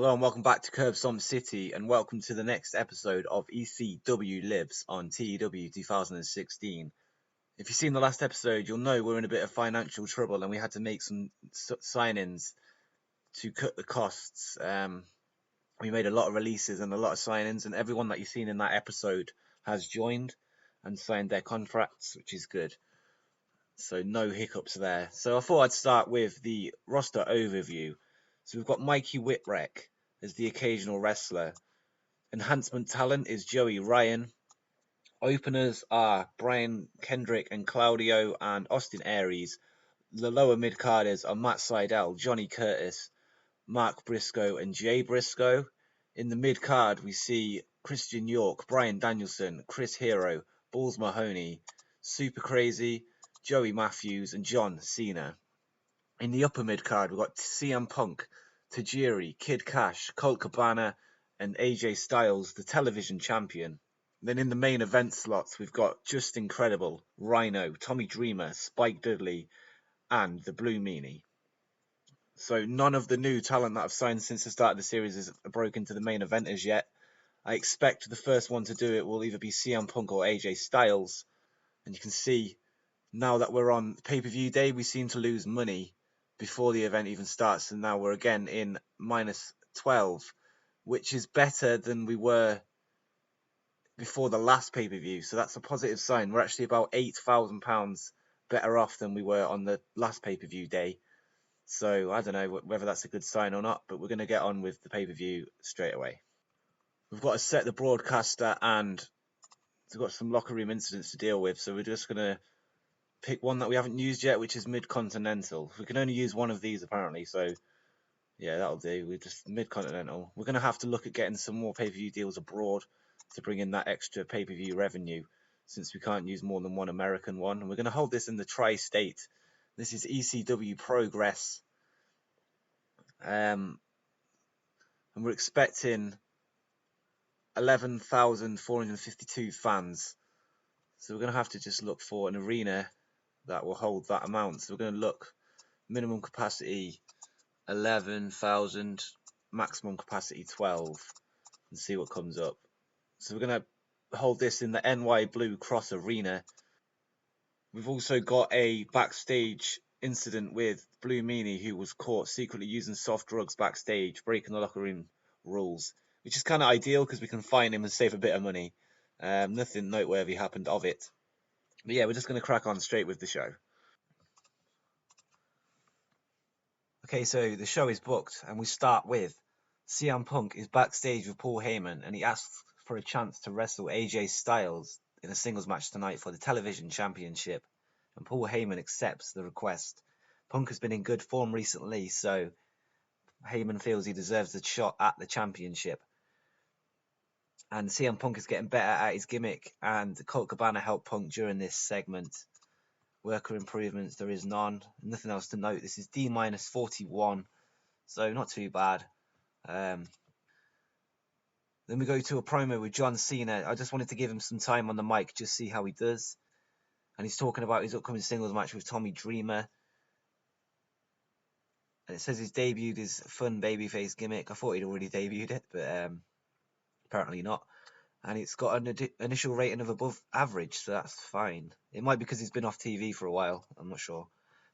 Hello and welcome back to Curb Stomp City, and welcome to the next episode of ECW Lives on TEW 2016. If you've seen the last episode, you'll know we're in a bit of financial trouble and we had to make some sign-ins to cut the costs. We made a lot of releases and a lot of sign-ins, and everyone that you've seen in that episode has joined and signed their contracts, which is good. So no hiccups there. So I thought I'd start with the roster overview. So we've got Mikey Whipwreck as the occasional wrestler. Enhancement talent is Joey Ryan. Openers are Brian Kendrick and Claudio and Austin Aries. The lower mid-carders are Matt Sydal, Johnny Curtis, Mark Briscoe and Jay Briscoe. In the mid-card, we see Christian York, Brian Danielson, Chris Hero, Balls Mahoney, Super Crazy, Joey Matthews and John Cena. In the upper mid-card, we've got CM Punk, Tajiri, Kid Cash, Colt Cabana, and AJ Styles, the television champion. Then in the main event slots, we've got Just Incredible, Rhino, Tommy Dreamer, Spike Dudley, and the Blue Meanie. So none of the new talent that I've signed since the start of the series has broken into the main event as yet. I expect the first one to do it will either be CM Punk or AJ Styles. And you can see now that we're on pay-per-view day, we seem to lose money before the event even starts, and now we're again in minus 12, which is better than we were before the last pay-per-view. So that's a positive sign. We're actually about £8,000 better off than we were on the last pay-per-view day. So I don't know whether that's a good sign or not, but we're going to get on with the pay-per-view straight away. We've got to set the broadcaster, and we've got some locker room incidents to deal with, so we're just going to pick one that we haven't used yet, which is Mid-Continental. We can only use one of these apparently, so yeah, that'll do. We're just Mid-Continental. We're going to have to look at getting some more pay-per-view deals abroad to bring in that extra pay-per-view revenue, since we can't use more than one American one. And we're going to hold this in the Tri-State. This is ECW Progress. And we're expecting 11,452 fans. So we're going to have to just look for an arena that will hold that amount. So we're going to look minimum capacity 11,000, maximum capacity 12, and see what comes up. So we're going to hold this in the NY Blue Cross Arena. We've also got a backstage incident with Blue Meanie, who was caught secretly using soft drugs backstage, breaking the locker room rules, which is kind of ideal because we can fine him and save a bit of money. Nothing noteworthy happened of it. But yeah, we're just going to crack on straight with the show. Okay, so the show is booked, and we start with CM Punk is backstage with Paul Heyman, and he asks for a chance to wrestle AJ Styles in a singles match tonight for the television championship, and Paul Heyman accepts the request. Punk has been in good form recently, so Heyman feels he deserves a shot at the championship. And CM Punk is getting better at his gimmick, and Colt Cabana helped Punk during this segment. Worker improvements, there is none. Nothing else to note. This is D-41, so not too bad. Then we go to a promo with John Cena. I just wanted to give him some time on the mic, just see how he does. And he's talking about his upcoming singles match with Tommy Dreamer. And it says he's debuted his fun babyface gimmick. I thought he'd already debuted it, but apparently not. And it's got an initial rating of above average, so that's fine. It might be because he's been off TV for a while. I'm not sure.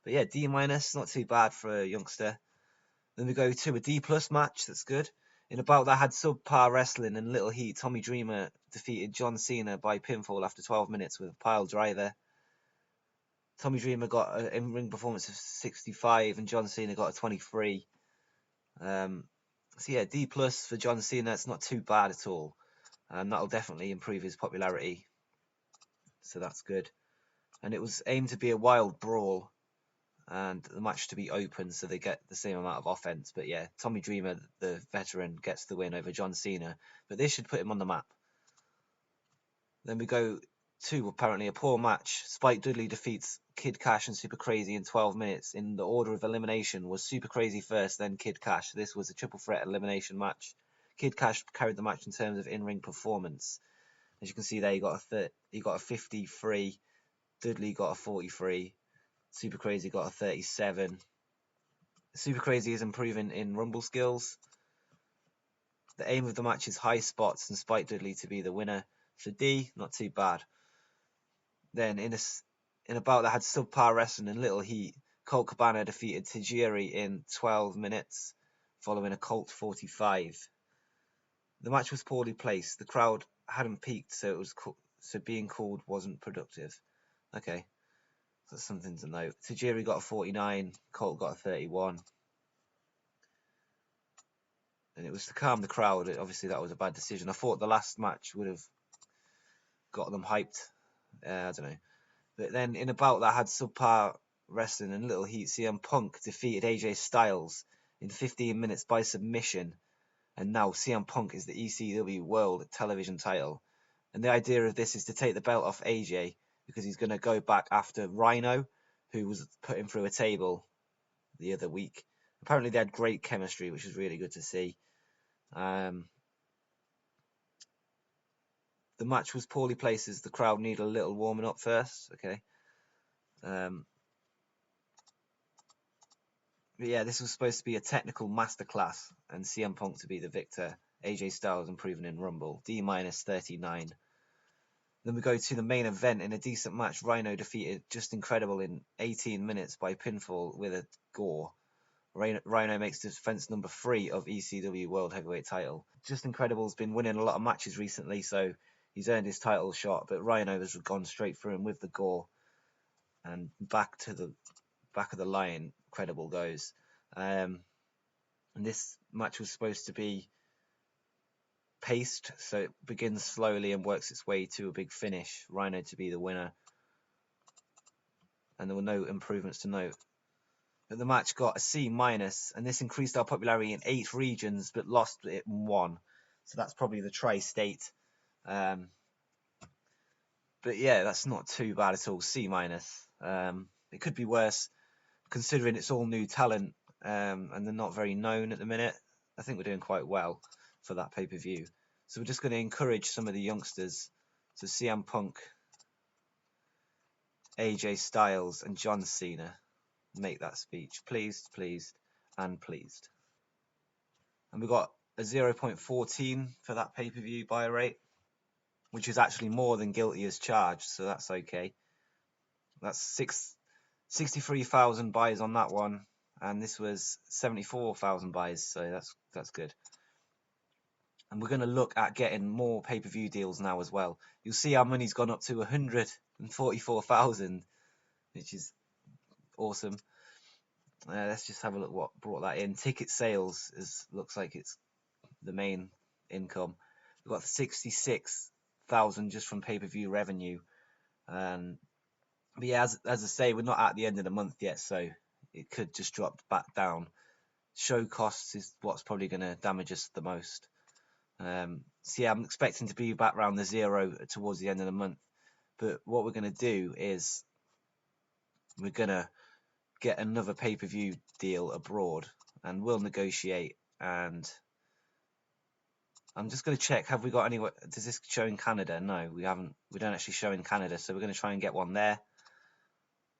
But yeah, D-, not too bad for a youngster. Then we go to a D+ match. That's good. In a bout that had subpar wrestling and little heat, Tommy Dreamer defeated John Cena by pinfall after 12 minutes with a pile driver. Tommy Dreamer got an in-ring performance of 65 and John Cena got a 23. So yeah, D+ for John Cena. It's not too bad at all. And that'll definitely improve his popularity. So that's good. And it was aimed to be a wild brawl and the match to be open so they get the same amount of offense. But yeah, Tommy Dreamer, the veteran, gets the win over John Cena. But this should put him on the map. Then we go to apparently a poor match. Spike Dudley defeats Kid Cash and Super Crazy in 12 minutes. In the order of elimination was Super Crazy first, then Kid Cash. This was a triple threat elimination match. Kid Cash carried the match in terms of in-ring performance. As you can see there, he got a 53. Dudley got a 43. Super Crazy got a 37. Super Crazy is improving in Rumble skills. The aim of the match is high spots and Spike Dudley to be the winner. So D, not too bad. Then in a bout that had subpar wrestling and little heat, Colt Cabana defeated Tajiri in 12 minutes, following a Colt 45. The match was poorly placed. The crowd hadn't peaked, so being called wasn't productive. Okay, that's something to note. Tajiri got a 49, Colt got a 31. And it was to calm the crowd. Obviously, that was a bad decision. I thought the last match would have got them hyped. I don't know. But then in a bout that had subpar wrestling and little heat, CM Punk defeated AJ Styles in 15 minutes by submission. And now CM Punk is the ECW World Television Title. And the idea of this is to take the belt off AJ because he's going to go back after Rhino, who was put him through a table the other week. Apparently they had great chemistry, which is really good to see. The match was poorly placed as the crowd needed a little warming up first. Okay. But yeah, this was supposed to be a technical masterclass and CM Punk to be the victor. AJ Styles improving in Rumble. D minus 39. Then we go to the main event. In a decent match, Rhino defeated Just Incredible in 18 minutes by pinfall with a gore. Rhino makes defense number 3 of ECW World Heavyweight Title. Just Incredible's been winning a lot of matches recently, so he's earned his title shot, but Rhino has gone straight through him with the gore. And back of the line, Credible goes. And this match was supposed to be paced, so it begins slowly and works its way to a big finish. Rhino to be the winner. And there were no improvements to note. But the match got a C minus, and this increased our popularity in 8 regions, but lost it in 1. So that's probably the tri-state. But yeah, that's not too bad at all. C minus. It could be worse, considering it's all new talent, and they're not very known at the minute. I think we're doing quite well for that pay-per-view. So we're just going to encourage some of the youngsters. So CM Punk, AJ Styles, and John Cena make that speech. Pleased, pleased, and pleased. And we got a 0.14 for that pay-per-view buy rate, which is actually more than Guilty as Charged, so that's okay. That's 63,000 buys on that one, and this was 74,000 buys, so that's good. And we're going to look at getting more pay-per-view deals now as well. You'll see our money's gone up to 144,000, which is awesome. Let's just have a look what brought that in. Ticket sales looks like it's the main income. We've got 66,000 just from pay-per-view revenue. But yeah, as I say, we're not at the end of the month yet, so it could just drop back down. Show costs is what's probably going to damage us the most. So yeah, I'm expecting to be back around the 0 towards the end of the month. But what we're going to do is we're going to get another pay-per-view deal abroad, and we'll negotiate. And I'm just going to check, have we got anywhere? Does this show in Canada? No, we haven't. We don't actually show in Canada, so we're going to try and get one there.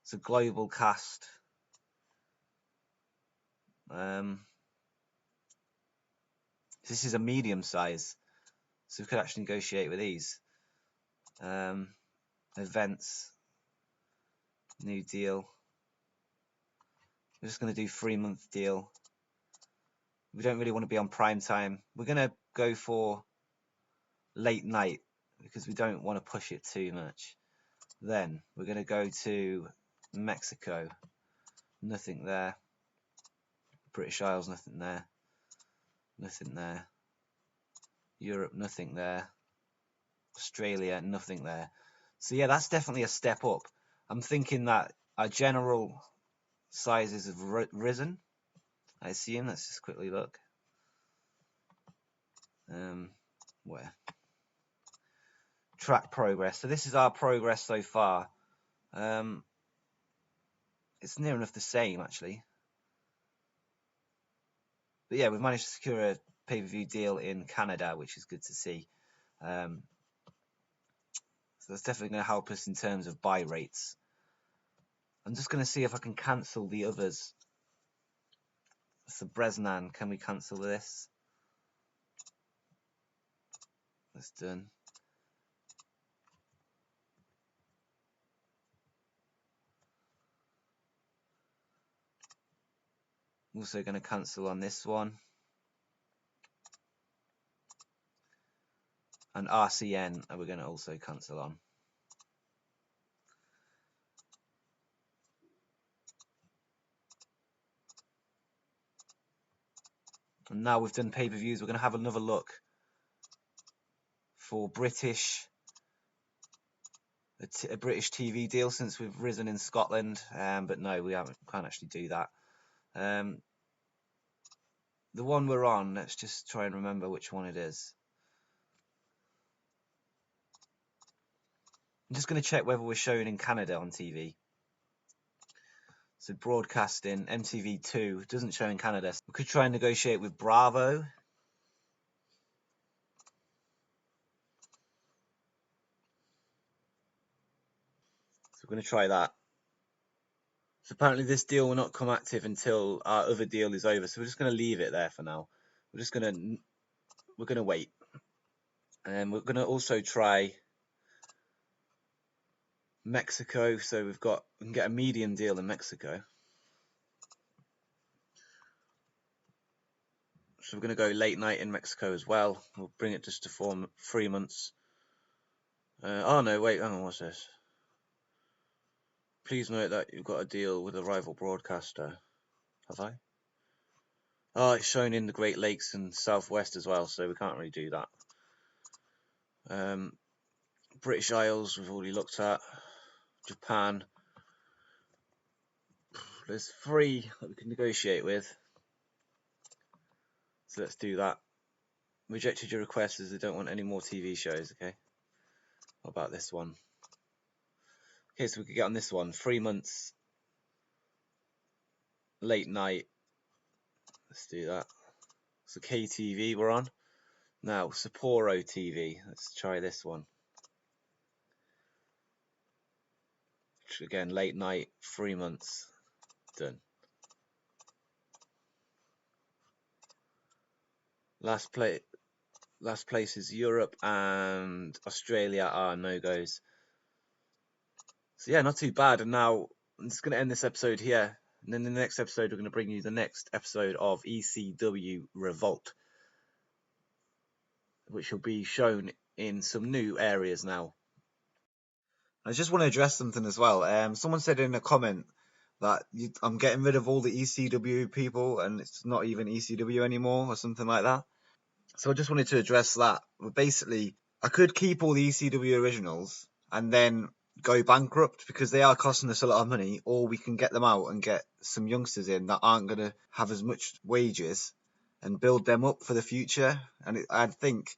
It's a global cast. This is a medium size, so we could actually negotiate with these. Events, new deal. We're just going to do 3-month deal. We don't really want to be on prime time. We're going to go for late night because we don't want to push it too much. Then we're going to go to Mexico. Nothing there. British Isles, nothing there. Nothing there. Europe, nothing there. Australia, nothing there. So yeah, that's definitely a step up. I'm thinking that our general sizes have risen. I assume. Let's just quickly look. Where? Track progress. So this is our progress so far. It's near enough the same, actually. But yeah, we've managed to secure a pay-per-view deal in Canada, which is good to see. So that's definitely going to help us in terms of buy rates. I'm just going to see if I can cancel the others. So Bresnan, can we cancel this? That's done. Also going to cancel on this one. And RCN, we're going to also cancel on. And now we've done pay-per-views, we're going to have another look for a British TV deal, since we've risen in Scotland. But no, we can't actually do that. The one we're on, let's just try and remember which one it is. I'm just going to check whether we're shown in Canada on TV. So broadcasting, MTV2, doesn't show in Canada. We could try and negotiate with Bravo. So we're going to try that. So apparently this deal will not come active until our other deal is over. So we're just going to leave it there for now. We're going to wait. And we're going to also try Mexico. So we can get a medium deal in Mexico. So we're going to go late night in Mexico as well. We'll bring it just to 3 months. Oh no, wait, hang on, what's this? Please note that you've got a deal with a rival broadcaster. Have I? Oh, it's shown in the Great Lakes and Southwest as well, so we can't really do that. British Isles we've already looked at. Japan. There's 3 that we can negotiate with. So let's do that. Rejected your request as they don't want any more TV shows, okay? What about this one? Okay, so we could get on this one. 3 months. Late night. Let's do that. So KTV we're on. Now, Sapporo TV. Let's try this one. Again, late night, 3 months. Done. Last place is Europe, and Australia are no-goes. So yeah, not too bad. And now I'm just going to end this episode here. And then in the next episode, we're going to bring you the next episode of ECW Revolt, which will be shown in some new areas now. I just want to address something as well. Someone said in a comment that I'm getting rid of all the ECW people and it's not even ECW anymore or something like that. So I just wanted to address that. But basically, I could keep all the ECW originals and then go bankrupt because they are costing us a lot of money, or we can get them out and get some youngsters in that aren't going to have as much wages and build them up for the future. And I think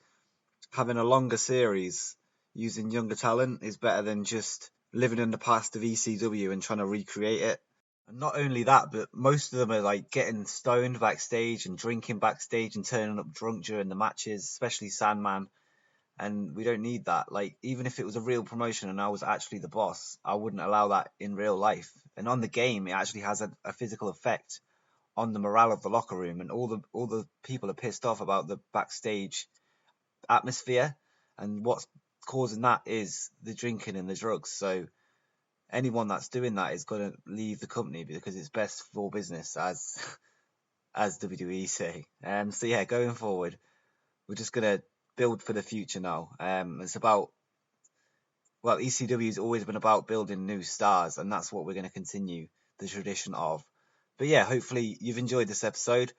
having a longer series using younger talent is better than just living in the past of ECW and trying to recreate it. And not only that, but most of them are like getting stoned backstage and drinking backstage and turning up drunk during the matches, especially Sandman. And we don't need that. Like, even if it was a real promotion and I was actually the boss, I wouldn't allow that in real life. And on the game, it actually has a physical effect on the morale of the locker room, and all the people are pissed off about the backstage atmosphere, and what's causing that is the drinking and the drugs. So anyone that's doing that is going to leave the company because it's best for business, as WWE say. So yeah, going forward, we're just going to build for the future now. It's about, well, ECW has always been about building new stars, and that's what we're going to continue the tradition of. But yeah, hopefully you've enjoyed this episode,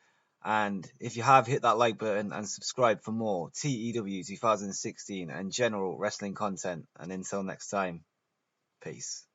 and if you have, hit that like button and subscribe for more TEW 2016 and general wrestling content. And until next time, peace.